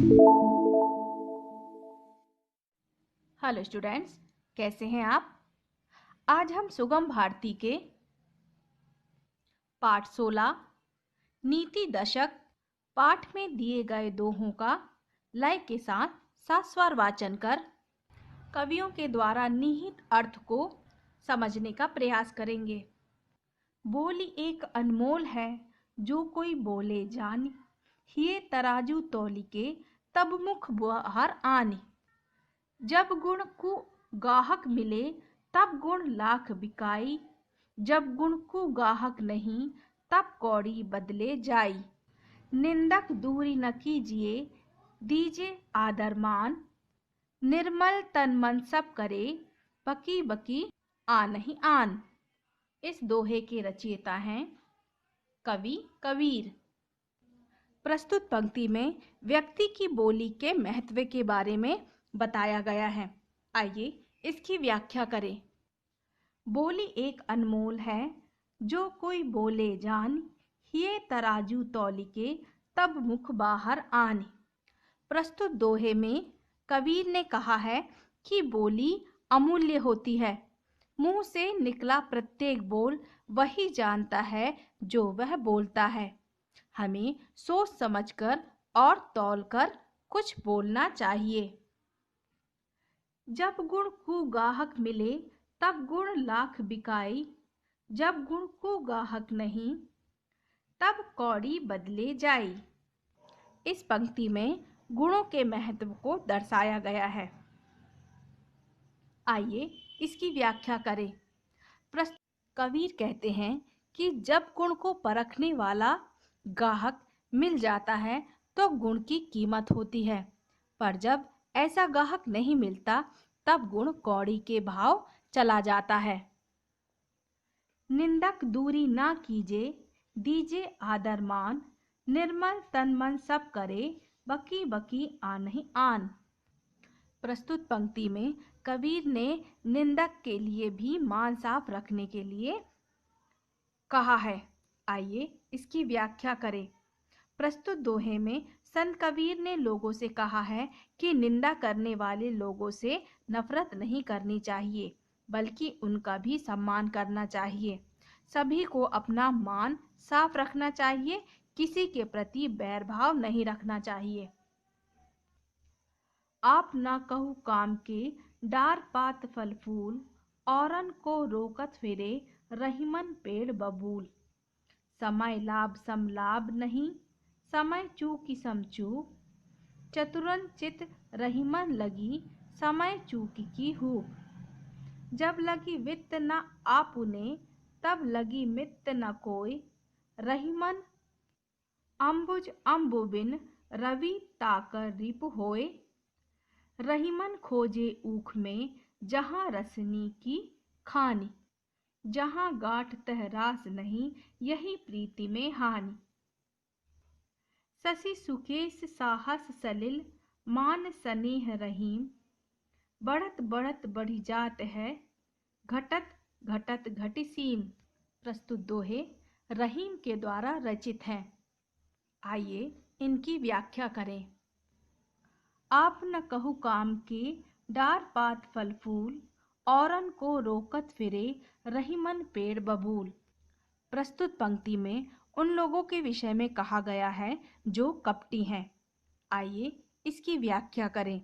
Hello students, कैसे हैं आप। आज हम सुगम भारती के पाठ 16 नीति दशक पाठ में दिए गए दोहों का लय के साथ सास्वर वाचन कर कवियों के द्वारा निहित अर्थ को समझने का प्रयास करेंगे। बोली एक अनमोल है, जो कोई बोले जानी, ये तराजू तौलिके तब मुख बाहर आनी। जब गुण को गाहक मिले तब गुण लाख बिकाई, जब गुण को गाहक नहीं तब कौड़ी बदले जाई। निंदक दूरी न कीजिए, दीजिए आदर मान, निर्मल तन मन सब करे, बकी बकी आन ही आन। इस दोहे के रचयिता हैं कवि कबीर। प्रस्तुत पंक्ति में व्यक्ति की बोली के महत्व के बारे में बताया गया है। आइए इसकी व्याख्या करें। बोली एक अनमोल है, जो कोई बोले जानी, ये तराजू तौलिके तब मुख बाहर आनी। प्रस्तुत दोहे में कबीर ने कहा है कि बोली अमूल्य होती है। मुंह से निकला प्रत्येक बोल वही जानता है जो वह बोलता है। हमें सोच समझकर और तौलकर कुछ बोलना चाहिए। जब गुण को गाहक मिले तब गुण लाख बिकाई, जब गुण को गाहक नहीं तब कौड़ी बदले जाई। इस पंक्ति में गुणों के महत्व को दर्शाया गया है। आइए इसकी व्याख्या करें। कबीर कहते हैं कि जब गुण को परखने वाला गाहक मिल जाता है तो गुण की कीमत होती है, पर जब ऐसा गाहक नहीं मिलता तब गुण कौड़ी के भाव चला जाता है। निंदक दूरी ना कीजे, दीजे आदर मान, निर्मल तन मन सब करे, बकी बकी आन ही आन। प्रस्तुत पंक्ति में कबीर ने निंदक के लिए भी मान साफ रखने के लिए कहा है। आइए इसकी व्याख्या करें। प्रस्तुत दोहे में संत कबीर ने लोगों से कहा है कि निंदा करने वाले लोगों से नफरत नहीं करनी चाहिए, बल्कि उनका भी सम्मान करना चाहिए। सभी को अपना मान साफ रखना चाहिए, किसी के प्रति बैर भाव नहीं रखना चाहिए। आप ना कहू काम के डार पात फल फूल, औरन को रोकत फिरे रहीमन पेड़ बबूल। समय लाभ सम लाभ नहीं, समय चूकी समचूक, चतुरन चित रहीमन लगी, समय चूकी की हूक। जब लगी वित्त न आपुने, तब लगी मित्त न कोय, रहीमन अम्बुज अम्बु बिन, रवि ताकर रिप होय। रहीमन खोजे ऊख में, जहाँ रसनी की खानी, जहाँ गाठ तह रास नहीं, यही प्रीति में हानि। शशि सुकेश साहस सलिल, मान स्नेह रहीम, बढ़त बढ़त बढ़ी जात है, घटत घटत घटी सीम। प्रस्तुत दोहे रहीम के द्वारा रचित हैं। आइए इनकी व्याख्या करें। आप न कहू काम के डार पात फल फूल, औरन को रोकत फिरे रहीमन पेड़ बबूल। प्रस्तुत पंक्ति में उन लोगों के विषय में कहा गया है जो कपटी हैं। आइए इसकी व्याख्या करें।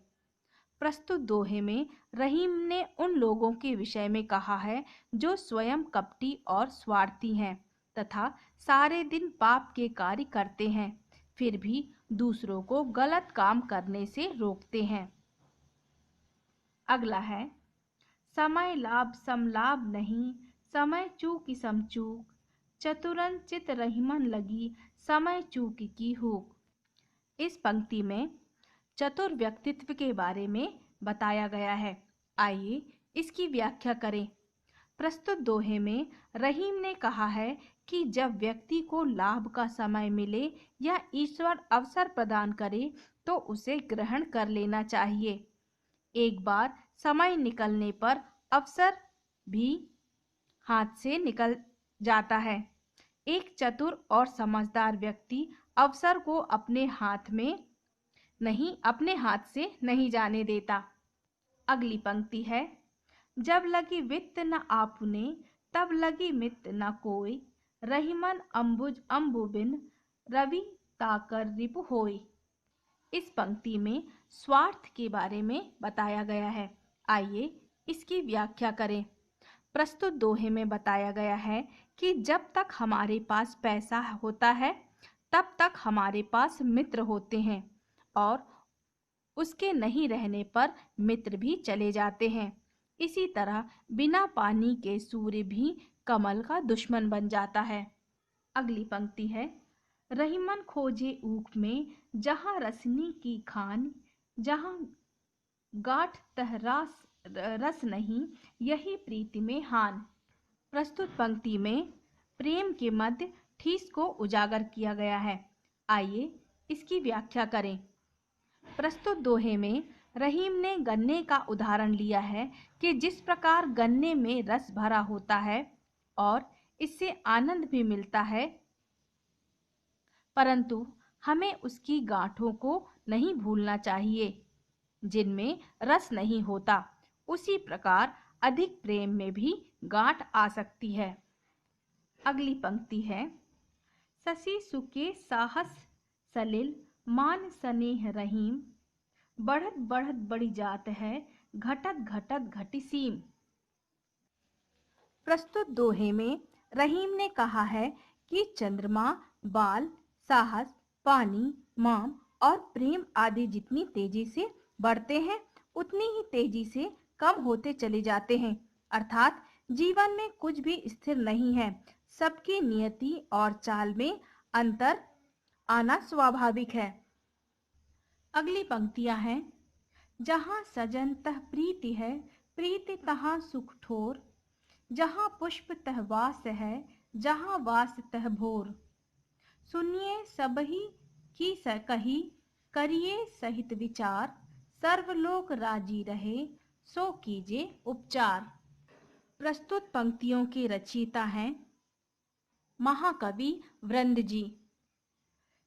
प्रस्तुत दोहे में रहीम ने उन लोगों के विषय में कहा है जो स्वयं कपटी और स्वार्थी हैं तथा सारे दिन पाप के कार्य करते हैं, फिर भी दूसरों को गलत काम करने से रोकते हैं। अगला है समय लाभ समलाभ नहीं, समय चूकी समचूक, चतुरन चित रहीमन लगी, समय चूकी की हूक। इस पंक्ति में चतुर व्यक्तित्व के बारे में बताया गया है। आइए इसकी व्याख्या करें। प्रस्तुत दोहे में रहीम ने कहा है कि जब व्यक्ति को लाभ का समय मिले या ईश्वर अवसर प्रदान करे तो उसे ग्रहण कर लेना चाहिए। एक बार समय निकलने पर अवसर भी हाथ से निकल जाता है। एक चतुर और समझदार व्यक्ति अवसर को अपने हाथ में नहीं अपने हाथ से नहीं जाने देता। अगली पंक्ति है, जब लगी वित्त न आपने, तब लगी मित्त न कोई, रहीमन अंबुज अंबु बिन, रवि ताकर रिपु होई। इस पंक्ति में स्वार्थ के बारे में बताया गया है। आइए इसकी व्याख्या करें। प्रस्तुत दोहे में बताया गया है कि जब तक हमारे पास पैसा होता है तब तक हमारे पास मित्र होते हैं और उसके नहीं रहने पर मित्र भी चले जाते हैं। इसी तरह बिना पानी के सूर्य भी कमल का दुश्मन बन जाता है। अगली पंक्ति है, रहीमन खोजे ऊख में, जहाँ रसनी की खान, जहाँ गाठ तह रस नहीं, यही प्रीति में हान। प्रस्तुत पंक्ति में प्रेम के मध्य ठोस को उजागर किया गया है। आइए इसकी व्याख्या करें। प्रस्तुत दोहे में रहीम ने गन्ने का उदाहरण लिया है कि जिस प्रकार गन्ने में रस भरा होता है और इससे आनंद भी मिलता है, परंतु हमें उसकी गांठों को नहीं भूलना चाहिए जिनमें रस नहीं होता। उसी प्रकार अधिक प्रेम में भी गांठ आ सकती है। अगली पंक्ति है, ससी सुके साहस सलिल, मान स्नेह रहीम, बढ़त बढ़त बड़ी जात है, घटत घटत घटी सीम। प्रस्तुत दोहे में रहीम ने कहा है कि चंद्रमा, बाल, साहस, पानी, माम और प्रेम आदि जितनी तेजी से बढ़ते हैं उतनी ही तेजी से कम होते चले जाते हैं। अर्थात जीवन में कुछ भी स्थिर नहीं है, सबकी नियति और चाल में अंतर आना स्वाभाविक है। अगली पंक्तियां हैं, जहाँ सजन तह प्रीति है, प्रीति तहाँ सुख ठोर, जहाँ पुष्प तह वास है, जहाँ वास तह भोर। सुनिए सबही की कही, करिए सहित विचार, सर्वलोक राजी रहे, सो कीजिए उपचार। प्रस्तुत पंक्तियों के रचयिता हैं महाकवि वृंद जी।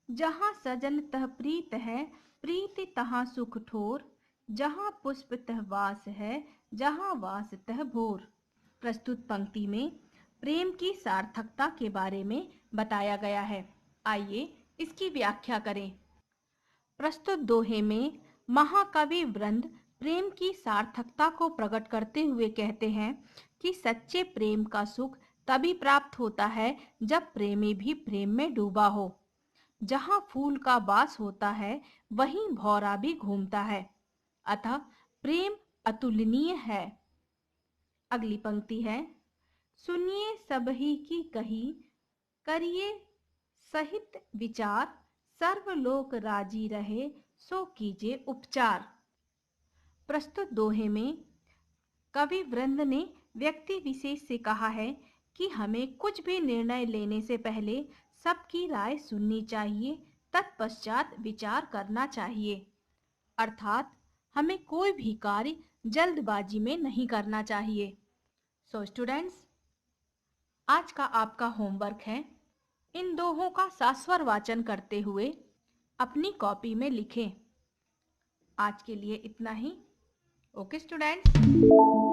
जहाँ सजन तह प्रीत है, प्रीति तहाँ सुख ठोर, जहाँ पुष्प तह वास है, जहाँ वास तह भोर। प्रस्तुत पंक्ति में प्रेम की सार्थकता के बारे में बताया गया है। आइए इसकी व्याख्या करें। प्रस्तुत दोहे में महाकवि वृंद प्रेम की सार्थकता को प्रकट करते हुए कहते हैं कि सच्चे प्रेम का सुख तभी प्राप्त होता है जब प्रेमी भी प्रेम में डूबा हो। जहाँ फूल का वास होता है वहीं भौरा भी घूमता है, अतः प्रेम अतुलनीय है। अगली पंक्ति है, सुनिए सबही की कही, करिए सहित विचार, सर्वलोक राजी रहे, सो कीजिए उपचार। प्रस्तुत दोहे में कवि वृंद ने व्यक्ति विशेष से कहा है कि हमें कुछ भी निर्णय लेने से पहले सबकी राय सुननी चाहिए, तत्पश्चात विचार करना चाहिए। अर्थात हमें कोई भी कार्य जल्दबाजी में नहीं करना चाहिए। सो स्टूडेंट्स, आज का आपका होमवर्क है, इन दोहों का सास्वर वाचन करते हुए अपनी कॉपी में लिखें। आज के लिए इतना ही। Okay students.